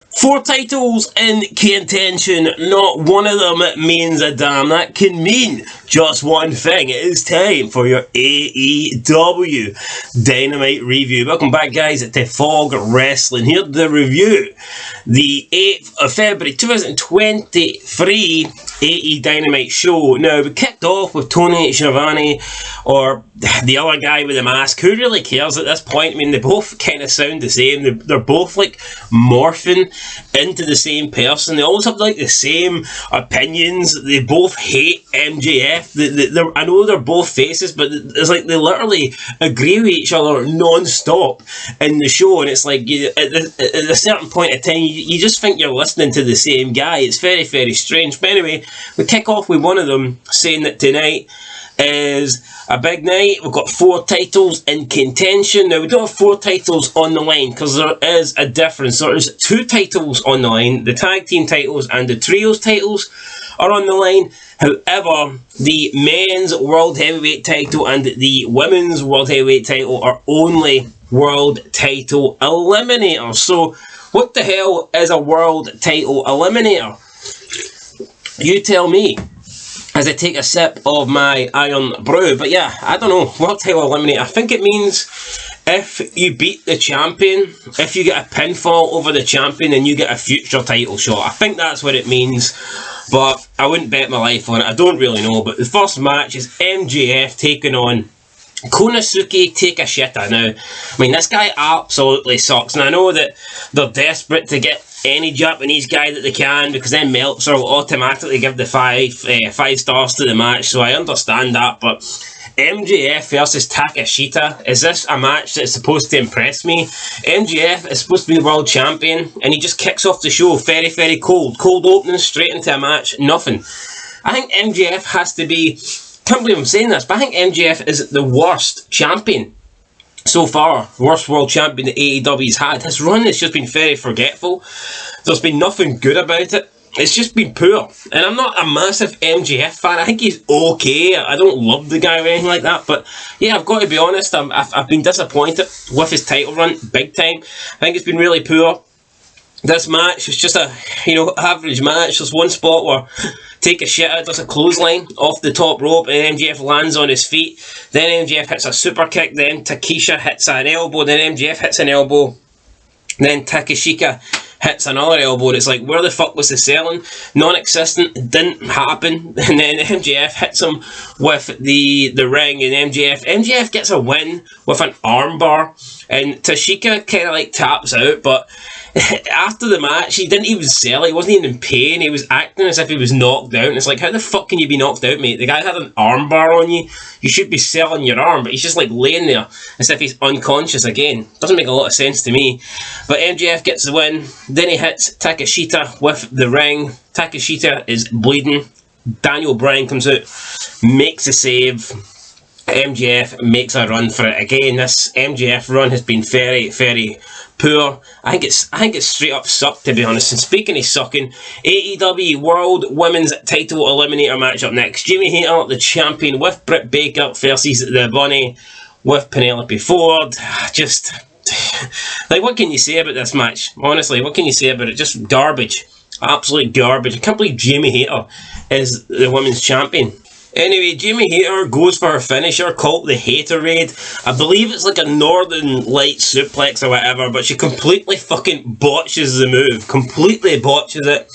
4 titles in contention, not one of them means a damn. That can mean just one thing. It is time for your AEW Dynamite review. Welcome back, guys, to Fog Wrestling. Here's the review. The 8th of February 2023 Aew Dynamite show. Now, we kicked off with Tony Schiavone, or the other guy with the mask. Who really cares at this point? I mean, they both kind of sound the same. They're both like morphing into the same person. They always have like the same opinions. They both hate MJF. I know they're both faces, but it's like they literally agree with each other non-stop in the show, and it's like at a certain point of time you just think you're listening to the same guy. It's very, very strange. But anyway, we kick off with one of them saying that tonight is a big night. We've got 4 titles in contention. Now, we don't have 4 titles on the line because there is a difference. There's 2 titles on the line. The tag team titles and the trios titles are on the line. However, the men's world heavyweight title and the women's world heavyweight title are only world title eliminators. So, what the hell is a world title eliminator? You tell me as I take a sip of my Iron Brew. But yeah, I don't know. World title eliminator. I think it means if you beat the champion, if you get a pinfall over the champion, then you get a future title shot. I think that's what it means. But I wouldn't bet my life on it. I don't really know. But the first match is MJF taking on Konosuke Takashita. Now, I mean, this guy absolutely sucks. And I know that they're desperate to get any Japanese guy that they can, because then Meltzer will automatically give the 5 stars to the match, so I understand that. But MJF versus Takashita, is this a match that's supposed to impress me? MJF is supposed to be the world champion, and he just kicks off the show very, very cold opening straight into a match, nothing. I think MJF has to be, can't believe I'm saying this, but I think MJF is the worst champion so far, worst world champion that AEW's had. His run has just been very forgetful. There's been nothing good about it. It's just been poor. And I'm not a massive MJF fan. I think he's okay. I don't love the guy or anything like that. But yeah, I've got to be honest. I've been disappointed with his title run, big time. I think it's been really poor. This match is just a, average match. There's one spot where Takashita does a clothesline off the top rope and MJF lands on his feet. Then MJF hits a super kick. Then Takeshita hits an elbow. Then MJF hits an elbow. Then Takashita hits another elbow. And it's like, where the fuck was the selling? Non-existent. It didn't happen. And then MJF hits him with the ring. And MJF gets a win with an armbar. And Tashika kind of like taps out, but after the match, he didn't even sell it. He wasn't even in pain. He was acting as if he was knocked out. And it's like, how the fuck can you be knocked out, mate? The guy had an armbar on you. You should be selling your arm, but he's just like laying there as if he's unconscious again. Doesn't make a lot of sense to me. But MJF gets the win. Then he hits Takashita with the ring. Takashita is bleeding. Daniel Bryan comes out, makes a save. MJF makes a run for it again. This MJF run has been very, very poor. I think it's straight up sucked, to be honest. And speaking of sucking, AEW World Women's Title Eliminator match up next. Jamie Hayter, the champion, with Britt Baker versus the Bunny with Penelope Ford. Just like, what can you say about this match? Honestly, what can you say about it? Just garbage, absolute garbage. I can't believe Jamie Hayter is the women's champion. Anyway, Jamie Hayter goes for her finisher called the Haterade. I believe it's like a Northern Light suplex or whatever, but she completely fucking botches the move. Completely botches it.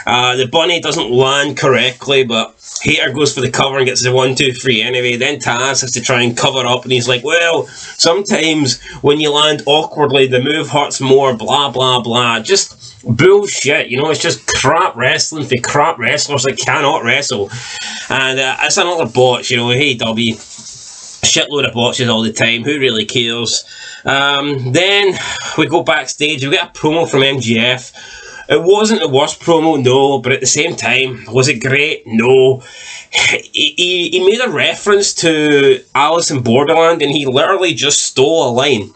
The Bunny doesn't land correctly, but Hayter goes for the cover and gets the 1, 2, 3 anyway. Then Taz has to try and cover up, and he's like, well, sometimes when you land awkwardly, the move hurts more, blah, blah, blah. Just bullshit, it's just crap wrestling for crap wrestlers that cannot wrestle. And it's another botch, AEW, shitload of botches all the time. Who really cares? Then we go backstage. We get a promo from MJF. It wasn't the worst promo, no, but at the same time, was it great? No. He made a reference to Alice in Borderland, and he literally just stole a line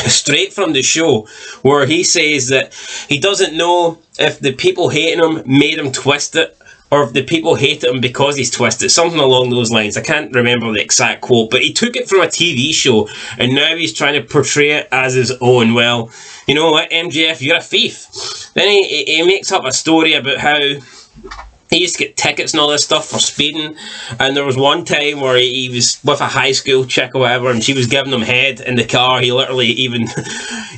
straight from the show, where he says that he doesn't know if the people hating him made him twist it or if the people hated him because he's twisted, something along those lines. I can't remember the exact quote, but he took it from a TV show, and now he's trying to portray it as his own. Well, you know what, MJF, you're a thief. Then he makes up a story about how he used to get tickets and all this stuff for speeding, and there was one time where he was with a high school chick or whatever, and she was giving him head in the car. He literally even,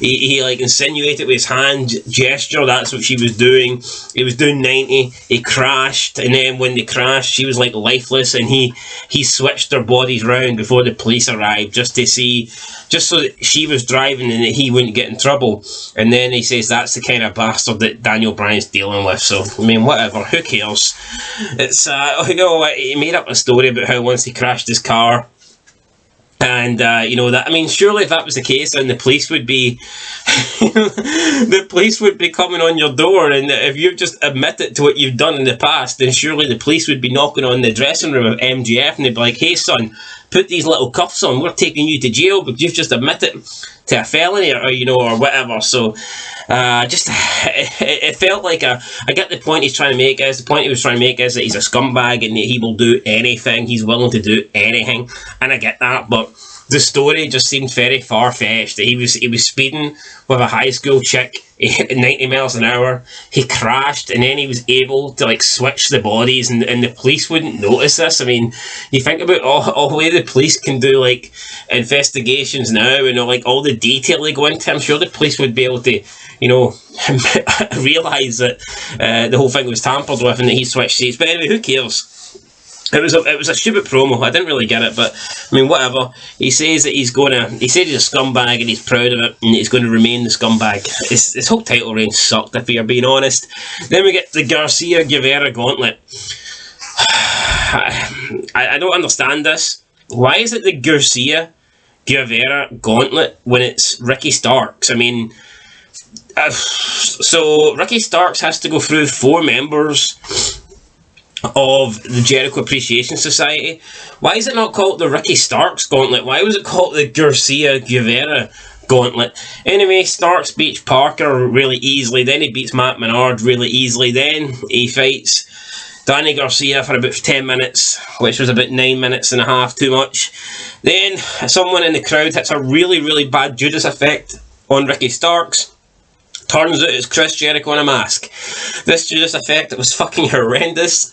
he like insinuated with his hand gesture that's what she was doing. He was doing 90, he crashed, and then when they crashed, she was like lifeless, and he switched their bodies round before the police arrived, just so that she was driving and that he wouldn't get in trouble. And then he says that's the kind of bastard that Daniel Bryan's dealing with. So, I mean, whatever, who cares? It's, you know, he made up a story about how once he crashed his car, and, you know, that, I mean, surely if that was the case, then the police would be, the police would be coming on your door, and if you've just admitted to what you've done in the past, then surely the police would be knocking on the dressing room of MJF, and they'd be like, hey son, put these little cuffs on, we're taking you to jail because you've just admitted to a felony, or you know, or whatever. So just it felt like I get the point he's trying to make is, the point he was trying to make is that he's a scumbag and that he will do anything, he's willing to do anything, and I get that, but the story just seemed very far-fetched. He was speeding with a high school chick, he hit 90 miles an hour, he crashed, and then he was able to like switch the bodies, and the police wouldn't notice this. I mean, you think about all the way the police can do like investigations now, and like all the detail they go into. I'm sure the police would be able to, you know, realise that the whole thing was tampered with and that he switched seats. But anyway, who cares? It was a stupid promo. I didn't really get it, but I mean, whatever. He says that he said he's a scumbag and he's proud of it, and he's going to remain the scumbag. His whole title reign sucked, if you're being honest. Then we get the Garcia Guevara gauntlet. I don't understand this. Why is it the Garcia Guevara gauntlet when it's Ricky Starks? I mean, so Ricky Starks has to go through 4 members of the Jericho Appreciation Society. Why is it not called the Ricky Starks Gauntlet? Why was it called the Garcia Guevara Gauntlet? Anyway, Starks beats Parker really easily, then he beats Matt Menard really easily, then he fights Danny Garcia for about 10 minutes, which was about 9 minutes and a half too much. Then someone in the crowd hits a really, really bad Judas effect on Ricky Starks. Turns out it's Chris Jericho in a mask. This Judas effect, it was fucking horrendous.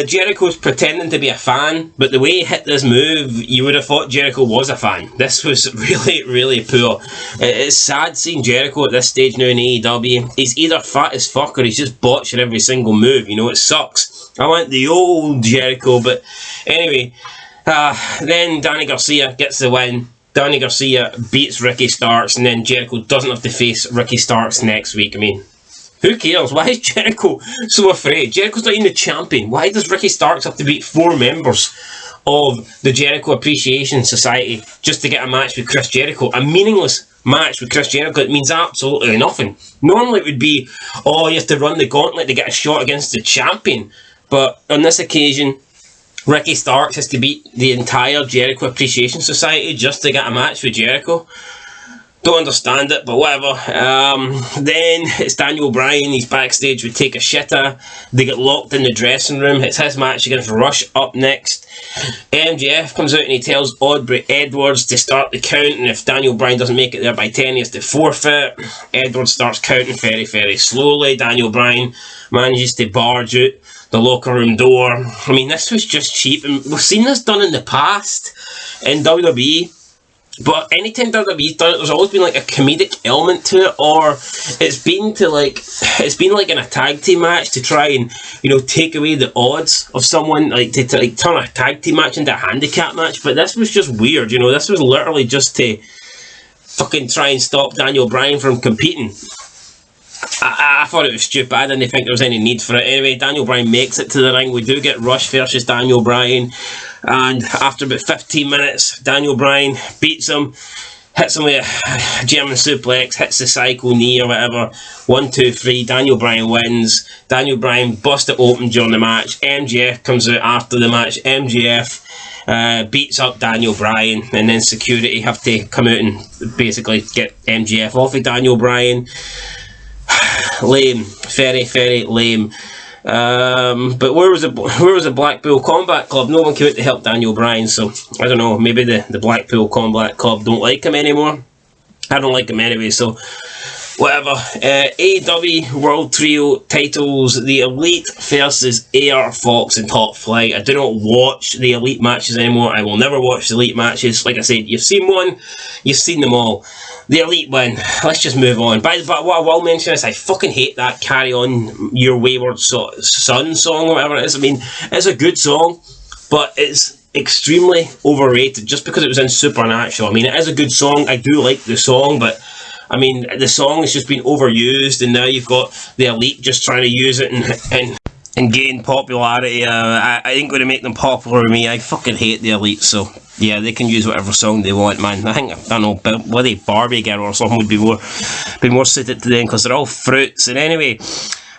Jericho's pretending to be a fan, but the way he hit this move, you would have thought Jericho was a fan. This was really, really poor. It's sad seeing Jericho at this stage now in AEW. He's either fat as fuck or he's just botching every single move. You know, it sucks. I want the old Jericho, but anyway. Then Danny Garcia gets the win. Danny Garcia beats Ricky Starks, and then Jericho doesn't have to face Ricky Starks next week. I mean, who cares? Why is Jericho so afraid? Jericho's not even the champion. Why does Ricky Starks have to beat 4 members of the Jericho Appreciation Society just to get a match with Chris Jericho? A meaningless match with Chris Jericho. It means absolutely nothing. Normally it would be, oh, you have to run the gauntlet to get a shot against the champion. But on this occasion, Ricky Starks has to beat the entire Jericho Appreciation Society just to get a match with Jericho. Don't understand it, but whatever. Then it's Daniel Bryan. He's backstage with Takashita. They get locked in the dressing room. It's his match against Rush up next. MJF comes out and he tells Aubrey Edwards to start the count, and if Daniel Bryan doesn't make it there by 10, he has to forfeit. Edwards starts counting very, very slowly. Daniel Bryan manages to barge out the locker room door. I mean, this was just cheap, and we've seen this done in the past in WWE, but anytime WWE's done it, there's always been like a comedic element to it, or it's been like in a tag team match to try and, you know, take away the odds of someone, like to like turn a tag team match into a handicap match. But this was just weird, you know. This was literally just to fucking try and stop Daniel Bryan from competing. I thought it was stupid. I didn't think there was any need for it. Anyway, Daniel Bryan makes it to the ring. We do get Rush versus Daniel Bryan, and after about 15 minutes, Daniel Bryan beats him, hits him with a German suplex, hits the psycho knee or whatever. 1, 2, 3. Daniel Bryan wins. Daniel Bryan busts it open during the match. MJF comes out after the match. MJF beats up Daniel Bryan, and then security have to come out and basically get MJF off of Daniel Bryan. Lame, very, very lame. But where was the Blackpool Combat Club? No one came out to help Daniel Bryan, so I don't know, maybe the Blackpool Combat Club don't like him anymore. I don't like him anyway, so whatever. AEW World Trio titles, the Elite versus Air, Fox and Top Flight. I do not watch the Elite matches anymore. I will never watch the Elite matches. Like I said, you've seen one, you've seen them all. The Elite win. Let's just move on. But what I will mention is I fucking hate that Carry On Your Wayward Son song or whatever it is. I mean, it's a good song, but it's extremely overrated just because it was in Supernatural. I mean, it is a good song. I do like the song, but I mean, the song has just been overused, and now you've got the Elite just trying to use it and gain popularity. I ain't going to make them popular with me. I fucking hate the Elite, so yeah, they can use whatever song they want, man. I think, I don't know, bloody Barbie Girl or something would be more suited to them, because they're all fruits. And anyway,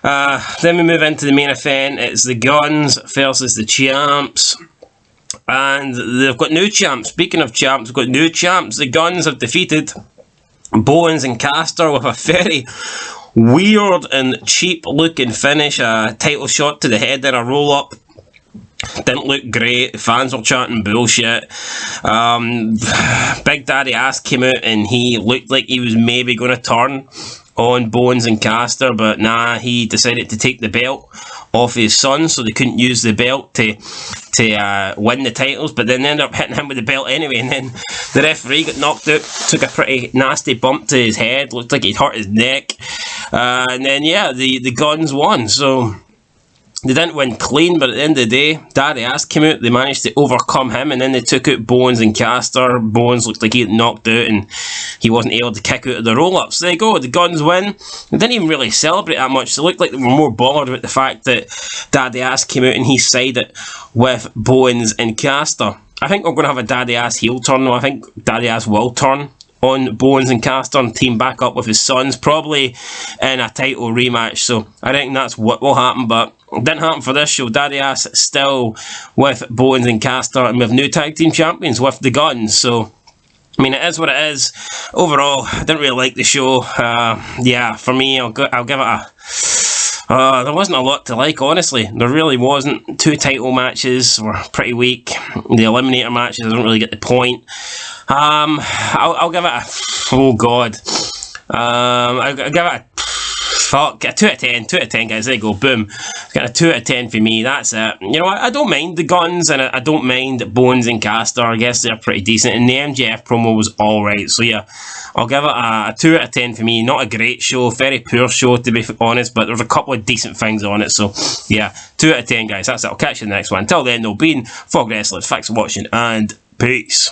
then we move into the main event. It's the Guns versus the Champs. And they've got new champs. Speaking of champs, we've got new champs. The Guns have defeated Bowens and Caster with a very weird and cheap looking finish. A title shot to the head and a roll up. Didn't look great. Fans were chanting bullshit. Big Daddy Ass came out and he looked like he was maybe going to turn on Bowens and Caster, but nah, he decided to take the belt off his son, so they couldn't use the belt to win the titles, but then they ended up hitting him with the belt anyway, and then the referee got knocked out, took a pretty nasty bump to his head, looked like he'd hurt his neck, and then yeah, the Guns won. So they didn't win clean, but at the end of the day, Daddy Ass came out, they managed to overcome him, and then they took out Bowens and Caster. Bowens looked like he got knocked out, and he wasn't able to kick out of the roll-ups. There you go, the Guns win. They didn't even really celebrate that much. They looked like they were more bothered about the fact that Daddy Ass came out and he sided with Bowens and Caster. I think we're going to have a Daddy Ass heel turn, though. I think Daddy Ass will turn on Bowens and Caster and team back up with his sons, probably in a title rematch. So I think that's what will happen, but it didn't happen for this show. Daddy Ass still with Bowens and Caster, and we have new tag team champions with the Guns. So I mean, it is what it is. Overall, I didn't really like the show. Yeah, for me, I'll give it a... there wasn't a lot to like, honestly. There really wasn't. 2 title matches were pretty weak. The Eliminator matches, I don't really get the point. I'll give it a... Oh, God. I'll give it a... Fuck, a 2 out of 10. 2 out of 10, guys. There you go. Boom. Got a 2 out of 10 for me. That's it. You know, I don't mind the Guns, and I don't mind Bowens and Caster. I guess they're pretty decent. And the MJF promo was alright. So, yeah, I'll give it a 2 out of 10 for me. Not a great show. Very poor show, to be honest. But there's a couple of decent things on it. So, yeah, 2 out of 10, guys. That's it. I'll catch you in the next one. Until then, though, being Fog Wrestling, thanks for watching, and peace.